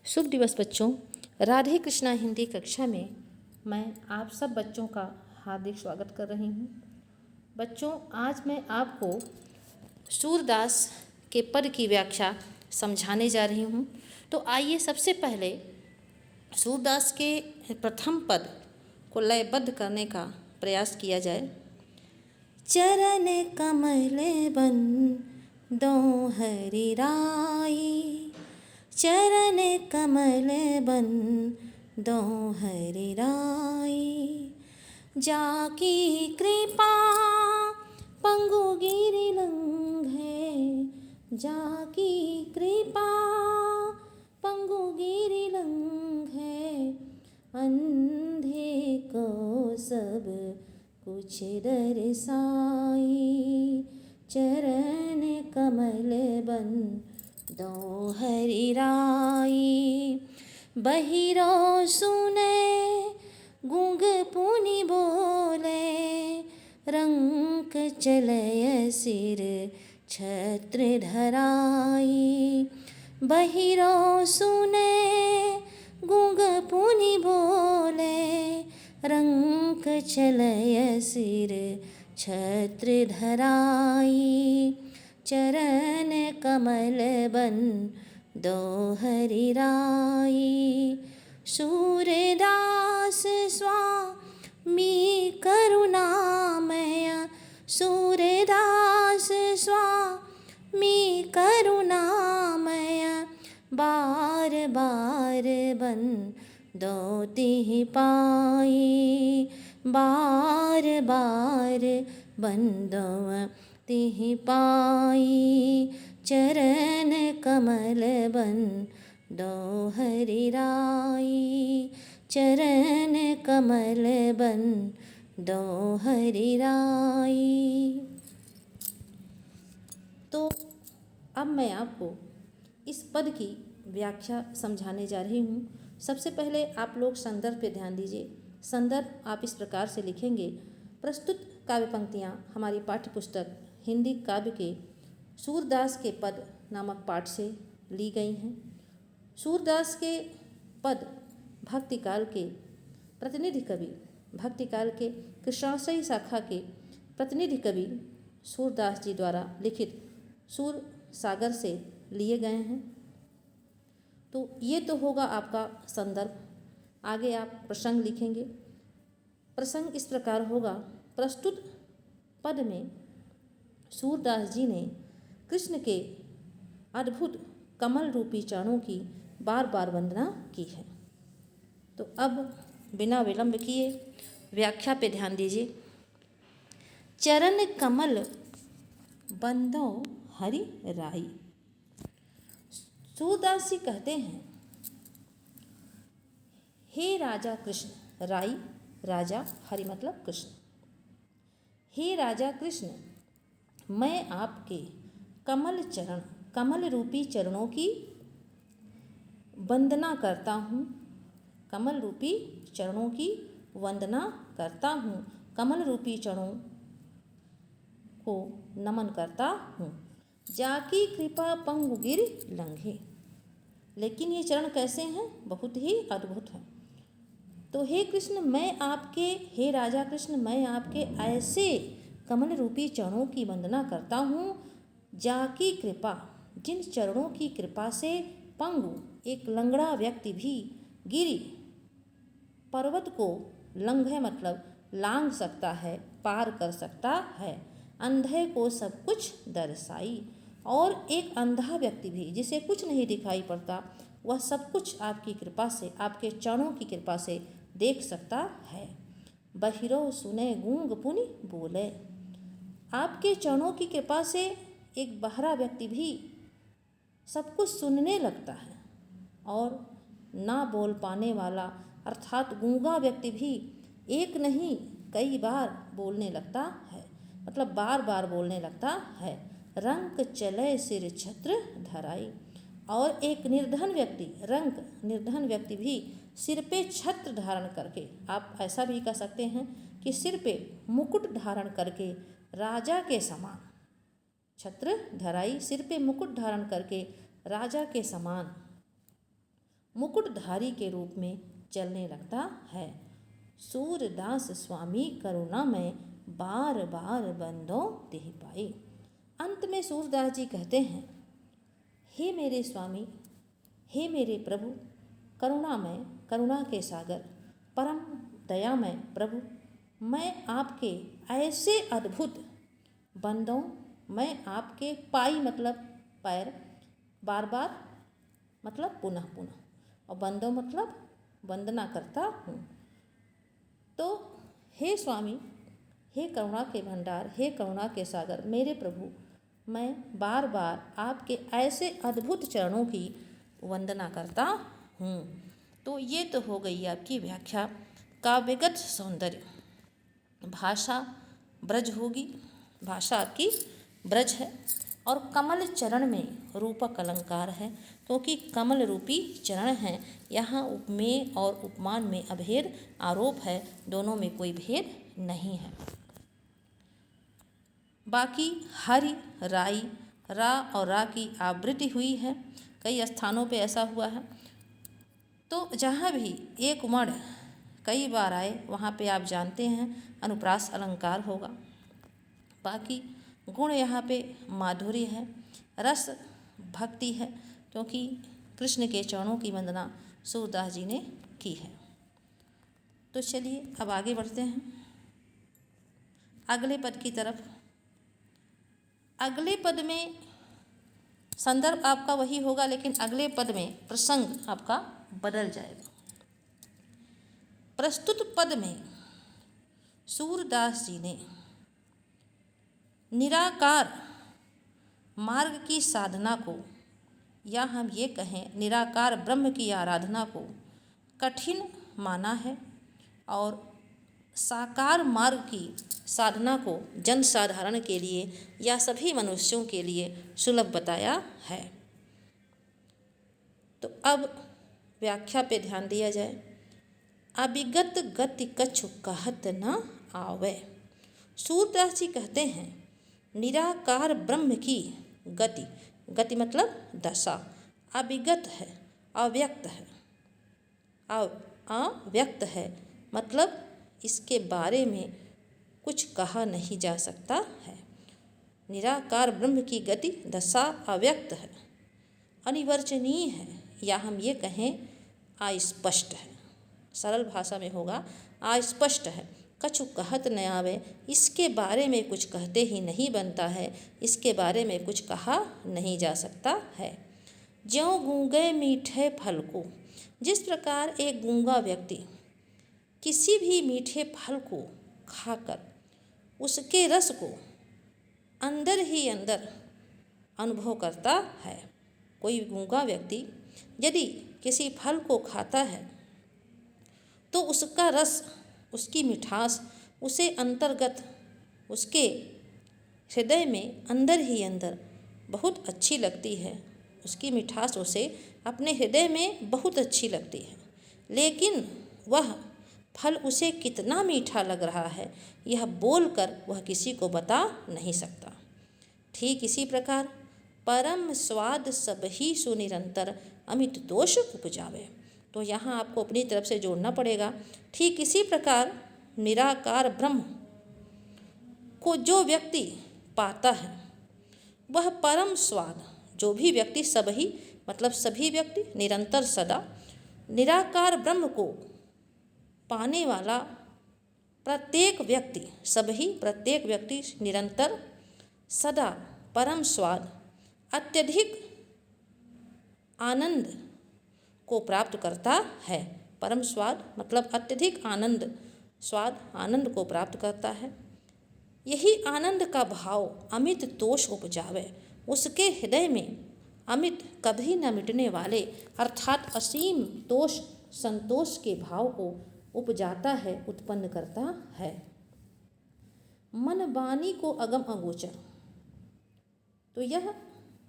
शुभ दिवस बच्चों। राधे कृष्णा हिंदी कक्षा में मैं आप सब बच्चों का हार्दिक स्वागत कर रही हूँ। बच्चों, आज मैं आपको सूरदास के पद की व्याख्या समझाने जा रही हूँ। तो आइए सबसे पहले सूरदास के प्रथम पद को लयबद्ध करने का प्रयास किया जाए। चरण कमल बंदो हरि राई, चरण कमल बंदो हरि राई, जाकी कृपा पंगु गिरि लंघे, जाकी कृपा पंगु गिरि लंघे, अंधे को सब कुछ दर्शाई, चरण कमल बंदो हरि राई। बहिरो सुने गूंग पुनि बोले, रंक चलय सिर छत्र धराई। बहिरो सुने गूंग पुनि बोले, रंक चलय सिर छत्र धराई, चरण कमल बंदो हरि राई। सूरदास स्वामी करुणामय, सूरदास स्वामी करुणामय, बार बार बंदो तिहि पाई, बार बार बंदो तिहि पाई, चरण कमल बंदो हरि राई, चरण कमल बंदो हरि राई। तो अब मैं आपको इस पद की व्याख्या समझाने जा रही हूँ। सबसे पहले आप लोग संदर्भ पे ध्यान दीजिए। संदर्भ आप इस प्रकार से लिखेंगे। प्रस्तुत काव्य पंक्तियाँ हमारी पाठ्य पुस्तक हिंदी काव्य के सूरदास के पद नामक पाठ से ली गई हैं। सूरदास के पद भक्तिकाल के प्रतिनिधि कवि, भक्तिकाल के कृष्णाश्रयी शाखा के प्रतिनिधि कवि सूरदास जी द्वारा लिखित सूर सागर से लिए गए हैं। तो ये तो होगा आपका संदर्भ। आगे आप प्रसंग लिखेंगे। प्रसंग इस प्रकार होगा। प्रस्तुत पद में सूरदास जी ने कृष्ण के अद्भुत कमल रूपी चरणों की बार बार वंदना की है। तो अब बिना विलंब किए व्याख्या पे ध्यान दीजिए। चरण कमल बंदो हरि राई। सूरदास जी कहते हैं, हे राजा कृष्ण, राई राजा, हरि मतलब कृष्ण, हे राजा कृष्ण, मैं आपके कमल चरण, कमल रूपी चरणों की वंदना करता हूँ, कमल रूपी चरणों की वंदना करता हूँ, कमल रूपी चरणों को नमन करता हूँ। जाकी कृपा पंगु गिरि लंघे। लेकिन ये चरण कैसे हैं? बहुत ही अद्भुत हैं। तो हे कृष्ण, मैं आपके, हे राजा कृष्ण, मैं आपके ऐसे कमल रूपी चरणों की वंदना करता हूँ, जाकी कृपा, जिन चरणों की कृपा से पंगु, एक लंगड़ा व्यक्ति भी, गिरि, पर्वत को, लंघे मतलब लांघ सकता है, पार कर सकता है, अंधे को सब कुछ दर्शाई, और एक अंधा व्यक्ति भी जिसे कुछ नहीं दिखाई पड़ता, वह सब कुछ आपकी कृपा से, आपके चरणों की कृपा से देख सकता है। बहिरो सुने गूंग पुनि बोले। आपके चरणों की कृपा से एक बहरा व्यक्ति भी सब कुछ सुनने लगता है, और ना बोल पाने वाला अर्थात गूंगा व्यक्ति भी एक नहीं कई बार बोलने लगता है, मतलब बार बार बोलने लगता है। रंक चले सिर छत्र धराई। और एक निर्धन व्यक्ति, रंक निर्धन व्यक्ति भी सिर पे छत्र धारण करके, आप ऐसा भी कह सकते हैं कि सिर पे मुकुट धारण करके राजा के समान, छत्र धराई, सिर पे मुकुट धारण करके राजा के समान मुकुटधारी के रूप में चलने लगता है। सूरदास स्वामी करुणा में बार बार बंदों देह पाई। अंत में सूरदास जी कहते हैं, हे मेरे स्वामी, हे मेरे प्रभु, करुणामय, करुणा के सागर, परम दयामय प्रभु, मैं आपके ऐसे अद्भुत बंदों, मैं आपके पाई मतलब पैर, बार बार मतलब पुनः पुनः, और बंदों मतलब वंदना करता हूँ। तो हे स्वामी, हे करुणा के भंडार, हे करुणा के सागर, मेरे प्रभु, मैं बार बार आपके ऐसे अद्भुत चरणों की वंदना करता हूँ। तो ये तो हो गई आपकी व्याख्या। काव्यगत सौंदर्य, भाषा ब्रज होगी, भाषा आपकी ब्रज है। और कमल चरण में रूपक अलंकार है, क्योंकि कमल रूपी चरण हैं। यहाँ उपमेय और उपमान में अभेद आरोप है, दोनों में कोई भेद नहीं है। बाकी हरि, राई, रा और रा की आवृत्ति हुई है, कई स्थानों पे ऐसा हुआ है। तो जहाँ भी एक उमड़ कई बार आए वहाँ पे आप जानते हैं अनुप्रास अलंकार होगा। बाकी गुण यहाँ पे माधुर्य है, रस भक्ति है, क्योंकि कृष्ण के चरणों की वंदना सूरदास जी ने की है। तो चलिए अब आगे बढ़ते हैं अगले पद की तरफ। अगले पद में संदर्भ आपका वही होगा, लेकिन अगले पद में प्रसंग आपका बदल जाएगा। प्रस्तुत पद में सूरदास जी ने निराकार मार्ग की साधना को, या हम ये कहें निराकार ब्रह्म की आराधना को कठिन माना है, और साकार मार्ग की साधना को जन साधारण के लिए या सभी मनुष्यों के लिए सुलभ बताया है। तो अब व्याख्या पे ध्यान दिया जाए। अभिगत गति कछु कहत न आवे। सूरदास जी कहते हैं निराकार ब्रह्म की गति, गति मतलब दशा, अभिगत है, अव्यक्त है, अव्यक्त है मतलब इसके बारे में कुछ कहा नहीं जा सकता है। निराकार ब्रह्म की गति दशा अव्यक्त है, अनिवर्चनीय है, या हम ये कहें अस्पष्ट है। सरल भाषा में होगा अस्पष्ट है। कछु कहत न आवे, इसके बारे में कुछ कहते ही नहीं बनता है, इसके बारे में कुछ कहा नहीं जा सकता है। ज्यों गूंगे मीठे फल को, जिस प्रकार एक गूंगा व्यक्ति किसी भी मीठे फल को खाकर उसके रस को अंदर ही अंदर अनुभव करता है। कोई गूंगा व्यक्ति यदि किसी फल को खाता है तो उसका रस, उसकी मिठास उसे अंतर्गत उसके हृदय में अंदर ही अंदर बहुत अच्छी लगती है। उसकी मिठास उसे अपने हृदय में बहुत अच्छी लगती है, लेकिन वह फल उसे कितना मीठा लग रहा है यह बोलकर वह किसी को बता नहीं सकता। ठीक इसी प्रकार परम स्वाद सब ही सुनिरंतर अमित दोष उपजावे। तो यहाँ आपको अपनी तरफ से जोड़ना पड़ेगा। ठीक इसी प्रकार निराकार ब्रह्म को जो व्यक्ति पाता है वह परम स्वाद, जो भी व्यक्ति, सब ही मतलब सभी व्यक्ति, निरंतर सदा निराकार ब्रह्म को पाने वाला प्रत्येक व्यक्ति, सभी प्रत्येक व्यक्ति निरंतर सदा परम स्वाद, अत्यधिक आनंद को प्राप्त करता है। परम स्वाद मतलब अत्यधिक आनंद, स्वाद आनंद को प्राप्त करता है। यही आनंद का भाव अमित तोष उपजावे, उसके हृदय में अमित कभी न मिटने वाले अर्थात असीम तोष संतोष के भाव को उपजाता है, उत्पन्न करता है। मन वाणी को अगम अगोचर, तो यह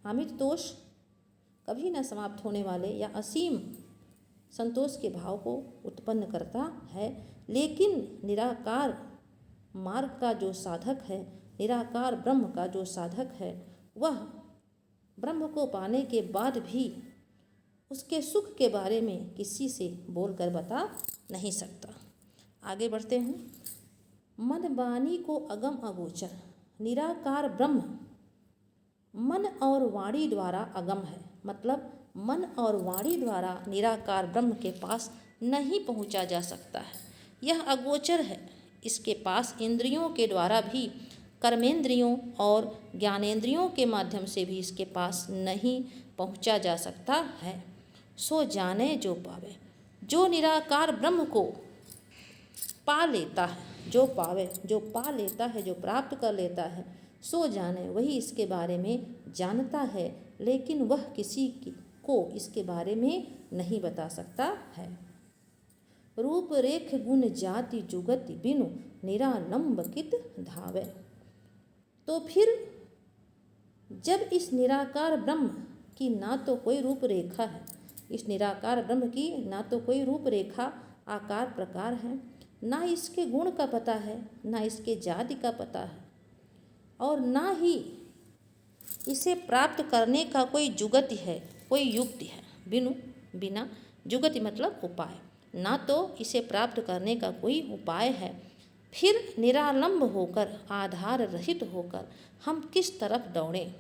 अमित तोष कभी न समाप्त होने वाले या असीम संतोष के भाव को उत्पन्न करता है। लेकिन निराकार मार्ग का जो साधक है, निराकार ब्रह्म का जो साधक है, वह ब्रह्म को पाने के बाद भी उसके सुख के बारे में किसी से बोलकर बता नहीं सकता। आगे बढ़ते हैं। मन वाणी को अगम अगोचर, निराकार ब्रह्म मन और वाणी द्वारा अगम है। मतलब मन और वाणी द्वारा निराकार ब्रह्म के पास नहीं पहुंचा जा सकता है। यह अगोचर है। इसके पास इंद्रियों के द्वारा भी, कर्मेंद्रियों और ज्ञानेंद्रियों के माध्यम से भी इसके पास नहीं पहुंचा जा सकता है। सो जाने जो पावे, जो निराकार ब्रह्म को पा लेता है, जो पावे, जो पा लेता है, जो प्राप्त कर लेता है, सो जाने, वही इसके बारे में जानता है, लेकिन वह किसी को इसके बारे में नहीं बता सकता है। रूप रेख गुण जाति जुगति बिनु निरालंब कित धावे। तो फिर जब इस निराकार ब्रह्म की ना तो कोई रूप रेखा है, इस निराकार ब्रह्म की ना तो कोई रूप रेखा आकार प्रकार है, ना इसके गुण का पता है, ना इसके जाति का पता है, और ना ही इसे प्राप्त करने का कोई जुगति है, कोई युक्ति है। बिना जुगति मतलब उपाय, ना तो इसे प्राप्त करने का कोई उपाय है। फिर निरालंब होकर, आधार रहित होकर हम किस तरफ दौड़ें।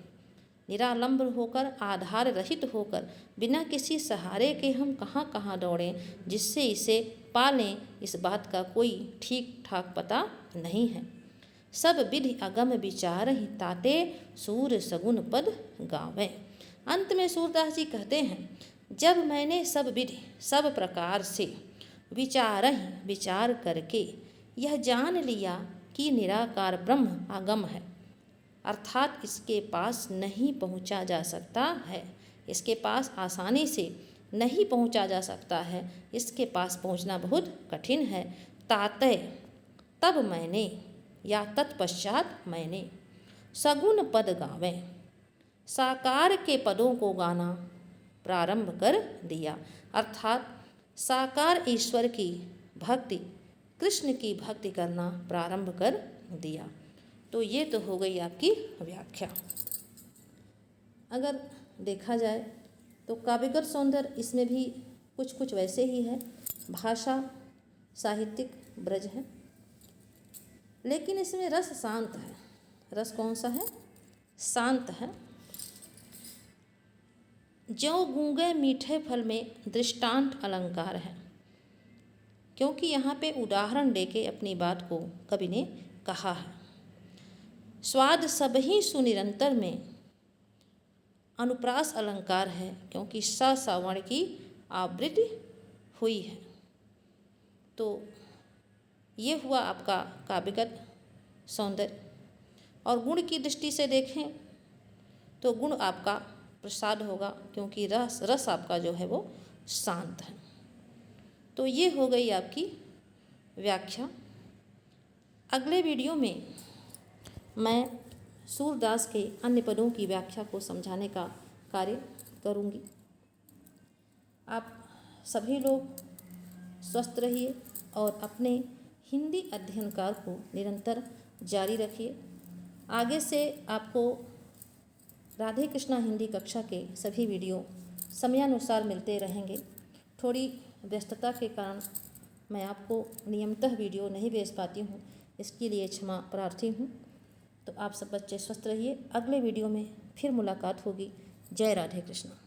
निरालंब होकर, आधार रहित होकर, बिना किसी सहारे के हम कहाँ कहाँ दौड़ें, जिससे इसे पालें, इस बात का कोई ठीक ठाक पता नहीं है। सब विधि अगम विचार ही ताते सूर सगुन पद गावें। अंत में सूरदास जी कहते हैं, जब मैंने सब विधि, सब प्रकार से विचार करके यह जान लिया कि निराकार ब्रह्म अगम है, अर्थात इसके पास नहीं पहुंचा जा सकता है, इसके पास आसानी से नहीं पहुंचा जा सकता है, इसके पास पहुंचना बहुत कठिन है। तातय, तब मैंने, या तत्पश्चात मैंने, सगुन पद गावें, साकार के पदों को गाना प्रारंभ कर दिया। अर्थात साकार ईश्वर की भक्ति, कृष्ण की भक्ति करना प्रारंभ कर दिया। तो ये तो हो गई आपकी व्याख्या। अगर देखा जाए तो काव्यगत सौंदर्य इसमें भी कुछ वैसे ही है, भाषा साहित्यिक ब्रज है, लेकिन इसमें रस शांत है। रस कौन सा है? शांत है। ज्यों गूंगे मीठे फल में दृष्टांत अलंकार है, क्योंकि यहाँ पे उदाहरण देके अपनी बात को कवि ने कहा है। स्वाद सब ही सुनिरंतर में अनुप्रास अलंकार है, क्योंकि स सावर्ण की आवृत्ति हुई है। तो ये हुआ आपका काव्यगत सौंदर्य। और गुण की दृष्टि से देखें तो गुण आपका प्रसाद होगा, क्योंकि रस आपका जो है वो शांत है। तो ये हो गई आपकी व्याख्या। अगले वीडियो में मैं सूरदास के अन्य पदों की व्याख्या को समझाने का कार्य करूँगी। आप सभी लोग स्वस्थ रहिए और अपने हिंदी अध्ययन कार्य को निरंतर जारी रखिए। आगे से आपको राधे कृष्णा हिंदी कक्षा के सभी वीडियो समयानुसार मिलते रहेंगे। थोड़ी व्यस्तता के कारण मैं आपको नियमितः वीडियो नहीं भेज पाती हूँ, इसके लिए क्षमा प्रार्थी हूँ। तो आप सब बच्चे स्वस्थ रहिए। अगले वीडियो में फिर मुलाकात होगी। जय राधे कृष्णा।